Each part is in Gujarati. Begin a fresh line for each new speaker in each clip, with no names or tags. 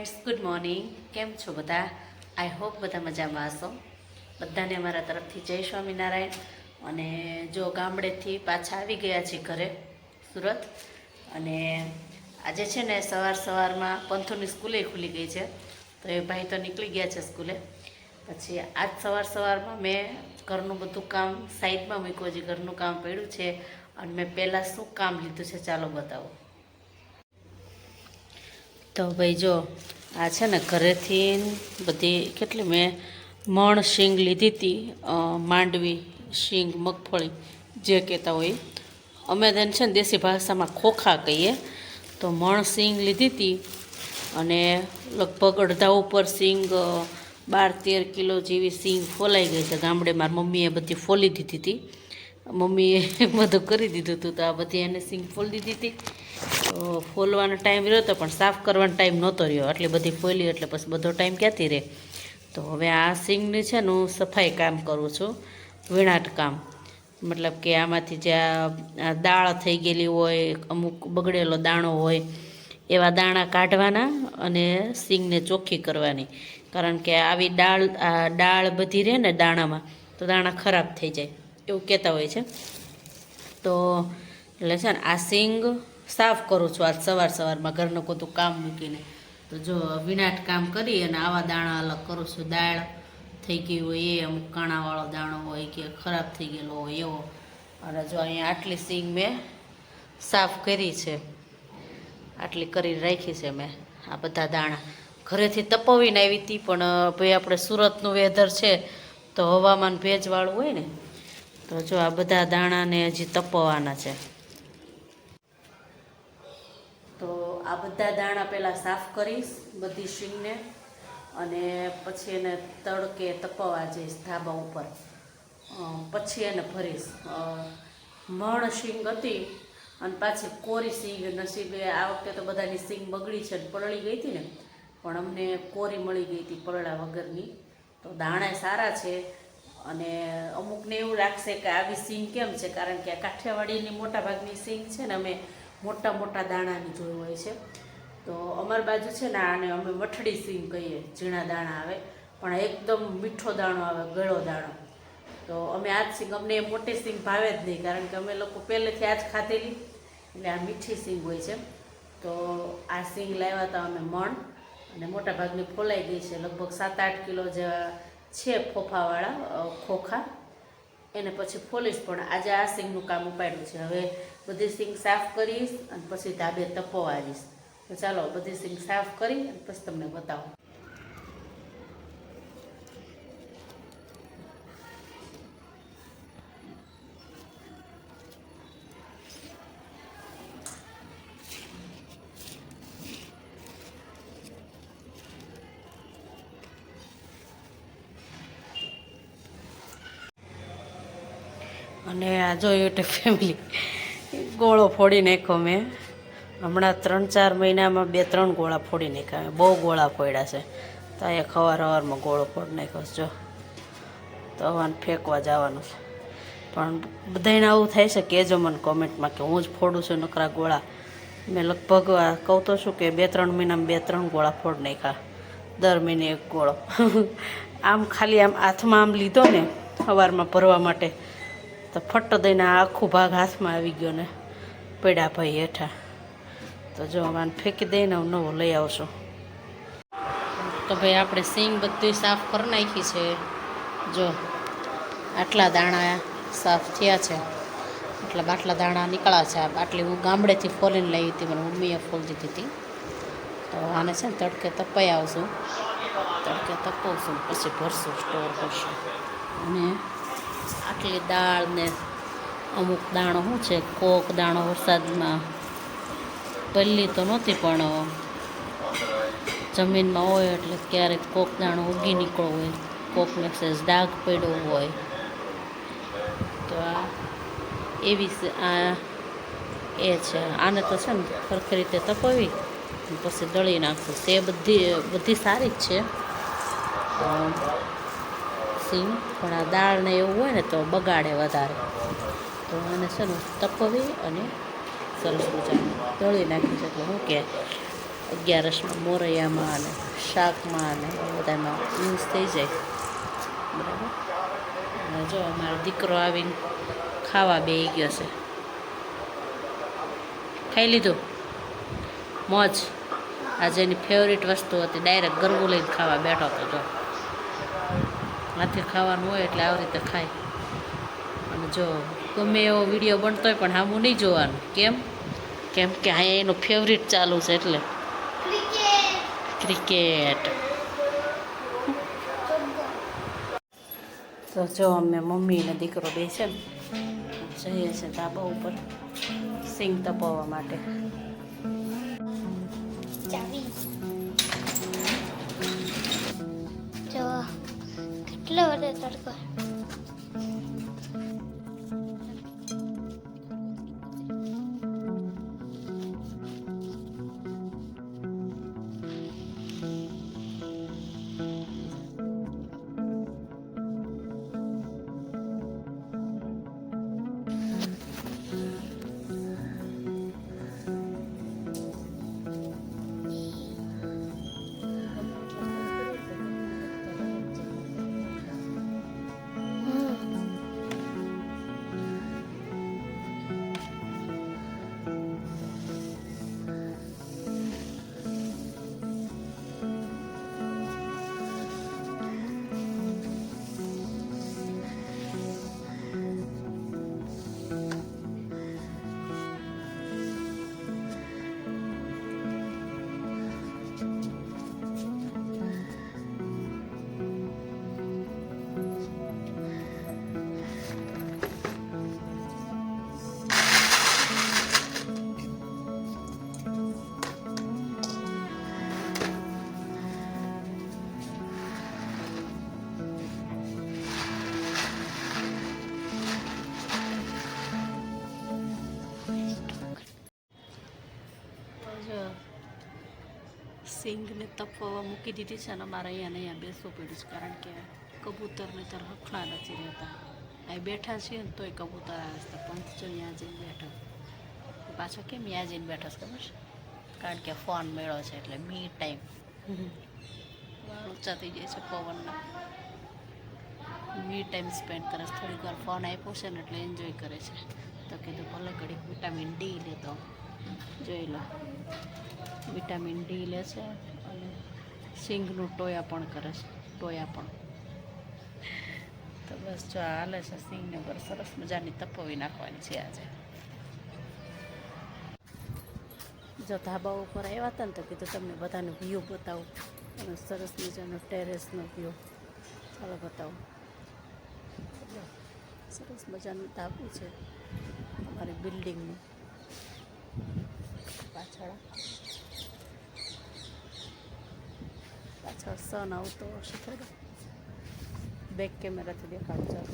Friends, good morning. કેમ છો બધા? આઈ હોપ બધા મજામાં હશો. બધાને અમારા તરફથી જય સ્વામિનારાયણ. અને જો ગામડેથી પાછા આવી ગયા છીએ ઘરે સુરત. અને આજે છે ને સવારમાં પંથુની સ્કૂલે ખુલી ગઈ છે, તો એ ભાઈ તો નીકળી ગયા છે સ્કૂલે. પછી આજ સવારમાં મેં ઘરનું બધું કામ સાઈડમાં મૂક્યું, હજી ઘરનું કામ પડ્યું છે. અને મેં પહેલાં શું કામ લીધું છે ચાલો બતાવો. તો ભાઈ જો આ છે ને ઘરેથી બધી કેટલી મેં મણ શીંગ લીધી હતી, માંડવી શીંગ મગફળી જે કહેતા હોય. અમે તેને છે ને દેશી ભાષામાં ખોખા કહીએ. તો મણ શીંગ લીધી હતી અને લગભગ અડધા ઉપર શીંગ 12-13 કિલો જેવી શીંગ ફોલાઈ ગઈ છે. ગામડે મારી મમ્મીએ બધી ફોલી દીધી હતી, મમ્મીએ બધું કરી દીધું હતું. તો આ બધી એને શીંગ ફોલી દીધી હતી. તો ફોલવાનો ટાઈમ રહ્યો હતો પણ સાફ કરવાનો ટાઈમ નહોતો રહ્યો. આટલી બધી ફોલી એટલે પછી બધો ટાઈમ ક્યાંથી રહે. તો હવે આ શીંગની છે ને હું સફાઈ કામ કરું છું, વીણાટ કામ. મતલબ કે આમાંથી જે આ દાળ થઈ ગયેલી હોય, અમુક બગડેલો દાણો હોય, એવા દાણા કાઢવાના અને શીંગને ચોખ્ખી કરવાની. કારણ કે આવી દાળ બધી રહે ને દાણામાં તો દાણા ખરાબ થઈ જાય એવું કહેતા હોય છે. તો એટલે છે ને આ શીંગ સાફ કરું છું આજ સવારમાં ઘરનું બધું કામ મૂકીને. તો જો વિનાટ કામ કરી અને આવા દાણા અલગ કરું છું. દાળ થઈ ગઈ હોય એ, અમુક કાણાવાળો દાણો હોય કે ખરાબ થઈ ગયેલો હોય એવો. અને જો અહીંયા આટલી શીંગ મેં સાફ કરી છે, આટલી કરીને રાખી છે મેં. આ બધા દાણા ઘરેથી તપાવીને આવી હતી, પણ ભાઈ આપણે સુરતનું વેધર છે તો હવામાન ભેજવાળું હોય ને, તો જો આ બધા દાણાને હજી તપાવવાના છે. તો આ બધા દાણા પહેલાં સાફ કરીશ બધી શીંગને, અને પછી એને તડકે તપાવવા જઈશ ધાબા ઉપર. પછી એને ભરીશ. મણ શીંગ હતી અને પાછી કોરી શીંગ નસીબે આ વખતે તો બધાની શીંગ બગડી છે, પલળી ગઈ હતી ને, પણ અમને કોરી મળી ગઈ હતી પલળા વગરની. તો દાણા સારા છે. અને અમુકને એવું લાગશે કે આવી શીંગ કેમ છે, કારણ કે આ કાઠિયાવાડીની મોટાભાગની શીંગ છે ને અમે મોટા દાણાની જોઈ હોય છે. તો અમારી બાજુ છે ને આને અમે મઠડી શીંગ કહીએ, ઝીણા દાણા આવે પણ એકદમ મીઠો દાણો આવે, ગળો દાણો. તો અમે આ જ શીંગ, અમને એ મોટી શીંગ ભાવે જ નહીં, કારણ કે અમે લોકો પહેલેથી આ જ ખાધેલી, એટલે આ મીઠી શીંગ હોય છે. તો આ શીંગ લાવ્યા હતા અમે મણ, અને મોટાભાગની ફોલાઈ ગઈ છે. લગભગ 7-8 કિલો જેવા છે ફોફાવાળા ખોખા. એને પછી ફોલીશ, પણ આજે આ શીંગનું કામ ઉપાડ્યું છે. હવે બધી શીંગ સાફ કરીશ અને પછી ધાબે તપવા આવીશ. તો ચાલો બધી શીંગ સાફ કરી અને પછી તમને બતાવું. અને આ જોયું તો ફેમિલી ગોળો ફોડી નાખ્યો મેં. હમણાં 3-4 મહિનામાં 2-3 ગોળા ફોડી નાખ્યા. બહુ ગોળા ફોડ્યા છે. તો અહીંયા સવારમાં ગોળો ફોડી નાખ્યો છે. જો તો હવાને ફેંકવા જવાનું છે. પણ બધાને આવું થાય છે કહેજો મને કોમેન્ટમાં કે હું જ ફોડું છું નકરા ગોળા. મેં લગભગ કહું તો શું કે 2-3 મહિનામાં 2-3 ગોળા ફોડી નાખ્યા. દર મહિને એક ગોળો. આમ ખાલી આમ હાથમાં આમ લીધો ને સવારમાં ભરવા માટે, તો ફટ દઈને આખું ભાગ હાથમાં આવી ગયો ને પડ્યા ભાઈ હેઠા. તો જો આને ફેંકી દઈને હું નવો લઈ આવશું. તો ભાઈ આપણે શીંગ બધી સાફ કરી નાખી છે. જો આટલા દાણા સાફ થયા છે, આટલા દાણા નીકળ્યા છે. આટલી હું ગામડેથી ફોલીને લાવી હતી, મને મમ્મીએ ફોલી દીધી હતી. તો આને છે ને તડકે તપાઈ આવશું, તડકે તપાવશું પછી ભરશું, સ્ટોર કરશું. અને આટલી દાળ ને અમુક દાણો શું છે, કોક દાણો વરસાદમાં પલ્લી તો નહોતી પણ જમીનમાં હોય એટલે ક્યારેક કોક દાણો ઉગી નીકળ્યો હોય, કોકને સેજ ડાઘ પડ્યો હોય. તો આ એવી આ એ છે. આને તો છે ને સરખી રીતે તપાવી પછી દળી નાખશું. તે બધી સારી જ છે શીંગ, પણ આ દાળ ને એવું હોય ને તો બગાડે વધારે. તો આને છે ને તપાવી અને સરસ મજાનું દળી નાખી છે. એટલે શું કે 11માં મોરૈયામાં અને શાકમાં અને બધામાં યુઝ થઈ જાય. બરાબર. અને જો અમારો દીકરો આવીને ખાવા બેસી ગયો છે. ખાઈ લીધું? મોજ. આજે એની ફેવરિટ વસ્તુ હતી, ડાયરેક્ટ ગરબું લઈને ખાવા બેઠો હતો. જો હાથે ખાવાનું હોય એટલે આવી રીતે ખાય. અને જો ગમે એવો વિડીયો બનતો હોય પણ સામું નહીં જોવાનું. કેમ કે અહીંયા એનું ફેવરિટ ચાલુ છે એટલે ક્રિકેટ. તો જો અમે મમ્મી અને દીકરો બેસે ને જઈએ છીએ ધાબા ઉપર સિંગ તપાવવા માટે.
કેટલો બધો તડકો.
સિંગને તપવા મૂકી દીધી છે અને અમારે અહીંયા બેસવું પડ્યું છે, કારણ કે કબૂતરને તર હખણા નથી રહેતા. અહીં બેઠા છીએ ને તોય કબૂતર આવે છે. પંથ જો ત્યાં જઈને બેઠો, પાછો કેમ ત્યાં જઈને બેઠો છે ખબર છે? કારણ કે ફોન મેળો છે એટલે મી ટાઈમ ઊંચા થઈ જાય છે પવનના. મી ટાઈમ સ્પેન્ડ કરે છે. થોડીક વાર ફોન આપ્યો છે ને એટલે એન્જોય કરે છે. તો કીધું ભલે ઘડીક વિટામિન ડી લેતો જોઈ લો. વિટામિન ડી લે છે અને સિંગનું ટોયા પણ કરે છે. ટોયા પણ તો બસ જો હાલે છે. સિંગને પર સરસ મજાની તપવી નાખવાની છે આજે. જો ધાબા ઉપર આવ્યા હતા ને તો કીધું તમને બધાનો વ્યૂ બતાવું, અને સરસ મજાનો ટેરેસનો વ્યૂ. ચાલો બતાવું. સરસ મજાનું ધાબુ છે અમારી બિલ્ડિંગનું. પાછળ સન આવતો હશે થોડો. બેક કેમેરાથી દેખાડું ચાલો.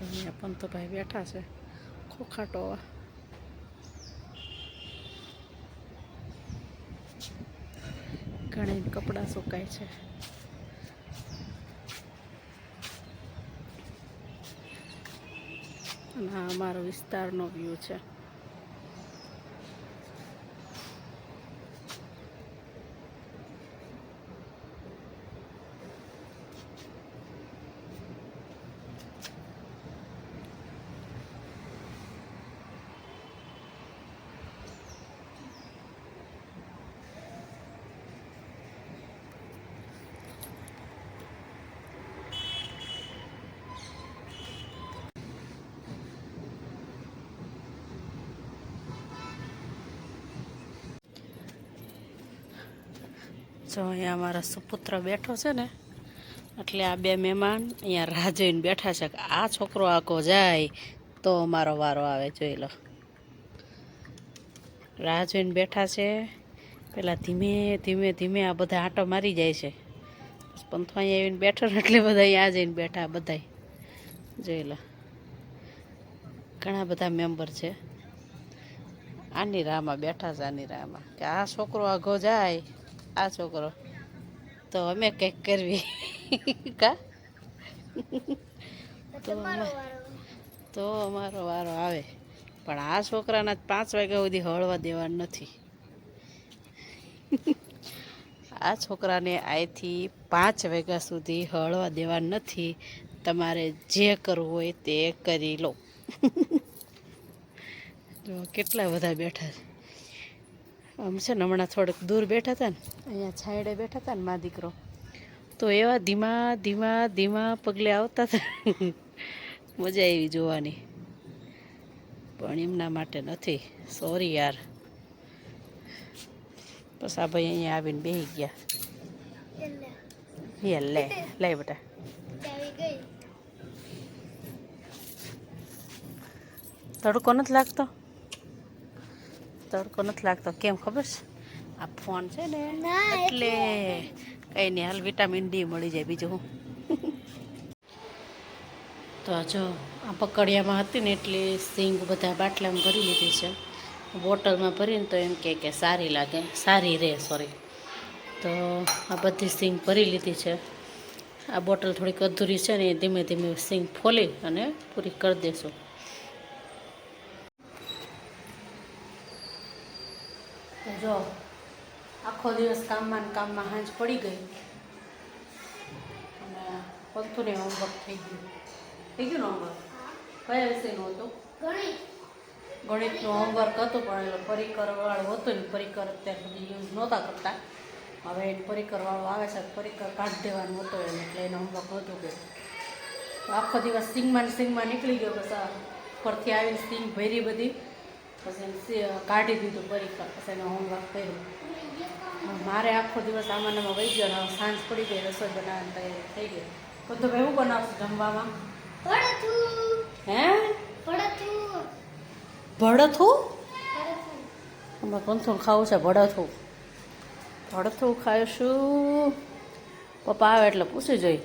અહીંયા પણ તો ભાઈ બેઠા છે ખોખાટોવા. ઘણી કપડાં સુકાય છે. અને આ અમારો વિસ્તારનો વ્યૂ છે. જો અહીંયા અમારા સુપુત્ર બેઠો છે ને, એટલે આ બે મહેમાન અહીંયા રાહ જોઈને બેઠા છે કે આ છોકરો આખો જાય તો અમારો વારો આવે. જોઈ લો, રાહ જોઈને બેઠા છે. પેલા ધીમે ધીમે ધીમે આ બધા આંટો મારી જાય છે. પંથો અહીંયા આવીને બેઠો ને એટલે બધા અહીંયા જઈને બેઠા બધાય. જોઈ લો, ઘણા બધા મેમ્બર છે. આની રાહમાં બેઠા છે, આની રાહમાં કે આ છોકરો આઘો જાય. આ છોકરો તો અમે કંઈક કરવી કા
તમારો વારો.
તો અમારો વારો આવે. પણ આ છોકરાના 5 વાગ્યા સુધી હળવા દેવા નથી. આ છોકરાને અહીંથી 5 વાગ્યા સુધી હળવા દેવા નથી. તમારે જે કરવું હોય તે કરી લો. જો કેટલા બધા બેઠા છે. આમ છે ને હમણાં થોડુંક દૂર બેઠા હતા ને, અહીંયા છાંયડે બેઠા હતા ને મા દીકરો, તો એવા ધીમા ધીમા ધીમા પગલે આવતા હતા. મજા આવી જોવાની. પણ એમના માટે નથી. સોરી યાર. બસ આ ભાઈ અહીંયા આવીને બેસી ગયા. લે લે બેટા.
ચાવી ગઈ.
તડકો નથી લાગતો? તડકો નથી લાગતો કેમ ખબર છે? આ ફોન છે ને
ના,
એટલે કંઈ નહીં, હાલ વિટામિન ડી મળી જાય બીજું હું. તો જો આ પકડિયામાં હતી ને એટલે સિંગ બધા બાટલામાં ભરી લીધી છે. બોટલમાં ભરીને તો એમ કે સારી લાગે, સારી રહે સોરી. તો આ બધી સિંગ ભરી લીધી છે. આ બોટલ થોડીક અધૂરી છે ને એ ધીમે ધીમે સિંગ ફોલી અને પૂરી કરી દઈશું. તો જો આખો દિવસ કામમાં ને કામમાં સાંજ પડી ગઈ અને પંતુને હોમવર્ક થઈ ગયું. થઈ ગયું ને હોમવર્ક? કયા વિષયનું હતું? ગણિતનું હોમવર્ક હતું, પણ એટલે પરિકરવાળું હતું ને, પરિકર અત્યાર સુધી યુઝ નહોતા કરતા. હવે એને પરિકરવાળો આવે છે, પરિકર કાઢી દેવાનું હતું એને, એટલે એને હોમવર્ક નહોતું કર્યું. તો આખો દિવસ સિંગમાં ને સિંગમાં નીકળી ગયો. બસ પરથી આવીને સિંગ ભરી બધી, પછી કાઢી દીધું પરિકર, પછી એને હોમવર્ક કર્યું. મારે આખો દિવસ આમાં ને આમાં વહી ગયો. હવે સાંજ પડી ગઈ, રસોઈ બનાવવાની તૈયારી થઈ ગઈ. બધું ભાઈ શું બનાવશું જમવામાં?
ભડથું.
હે?
ભડથું.
ભડથું? અમારે પંથું ખાવું છે ભડથું. ભડથું ખાઈશું. પપ્પા આવે એટલે પૂછી જોઈ.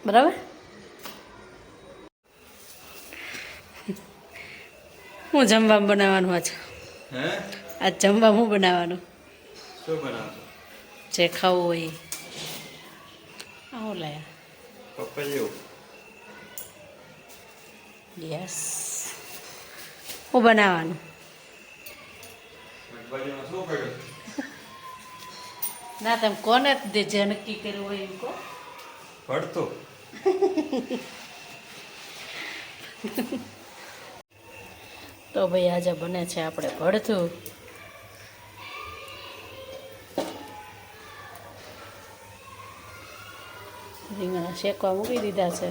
બરાબર? હું જમવામાં બનાવવાનું આજ?
હે?
આજ જમવામાં હું બનાવવાનું?
શું બનાવશો?
જે ખાવું હોય એ. આવું લાયા.
પપૈયું.
યસ. હું બનાવવાનું?
શાકભાજીમાં શું કર્યું?
ના તમે કોને જે નક્કી કર્યું હોય એમ કહો.
ભડતું.
તો ભાઈ આજે બને છે આપણે ભડથું. રીંગણા શેકવા મૂકી દીધા છે,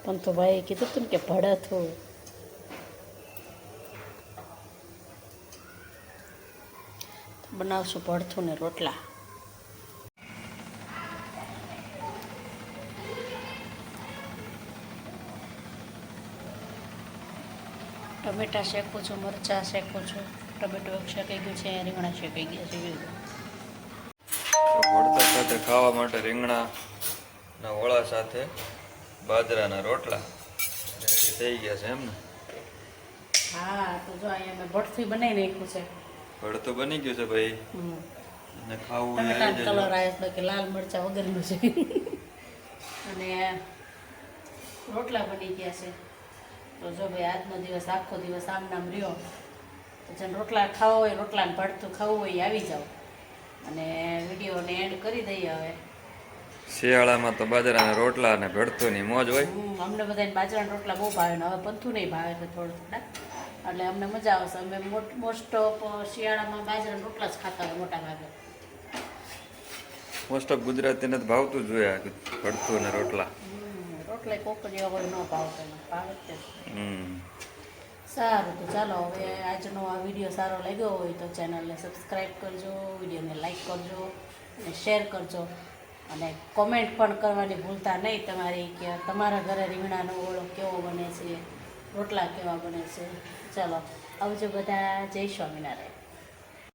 પણ તો ભાઈએ કીધું હતું ને કે ભડથું. બનાવશું ભડથું ને રોટલા. ટમેટા શેકું છું, મરચાં શેકું છું. ટમેટું શેકાઈ ગયું છે, રીંગણા શેકાઈ ગયા છે.
ભડતા સાથે ખાવા માટે રીંગણાના ઓળા સાથે બાજરાના રોટલા રેડી થઈ ગયા છે એમ ને?
હા, તો જો અહીંયા મેં ભડથું બનાવી નાખ્યું છે.
ભડતું બની ગયું છે ભાઈ. અને ખાવું હોય
ટમેટાનો
આવી
કલર
જજો.
આવે છે, કે લાલ મરચાં વગરનું છે. અને રોટલા બની ગયા છે. તો જો ભાઈ આજનો દિવસ આખો દિવસ આમ નામ રહ્યો. તો જેને રોટલા ખાવા હોય, રોટલાને ભડથું ખાવું હોય એ આવી જાઓ. અને વિડીયોને એન્ડ કરી દઈએ હવે.
શિયાળામાં તો બાજરાના રોટલા અને ભડતુંની મોજ હોય.
અમને બધાને બાજરાના રોટલા બહુ ભાવે ને હવે પંથું નહીં ભાવે છે થોડા થોડા, એટલે અમને મજા આવશે. અમે મોસ્ટ ઓફ શિયાળામાં બાજરાના રોટલા જ ખાતા હોય મોટા ભાગે.
મોસ્ટ ઓફ ગુજરાતીને તો ભાવતું જ જોઈએ ભડતું અને રોટલા.
રોટલા કોકરીઓ હોય ન ભાવતો ભાવે જ તે.
હમ.
સારું, તો ચાલો હવે આજનો આ વિડીયો સારો લાગ્યો હોય તો ચેનલને સબસ્ક્રાઈબ કરજો, વિડીયોને લાઈક કરજો અને શેર કરજો. અને કોમેન્ટ પણ કરવાની ભૂલતા નહીં તમારી, કે તમારા ઘરે રીંગણાનો ઓળો કેવો બને છે, રોટલા કેવા બને છે. ચાલો આવજો બધા. જય સ્વામિનારાયણ.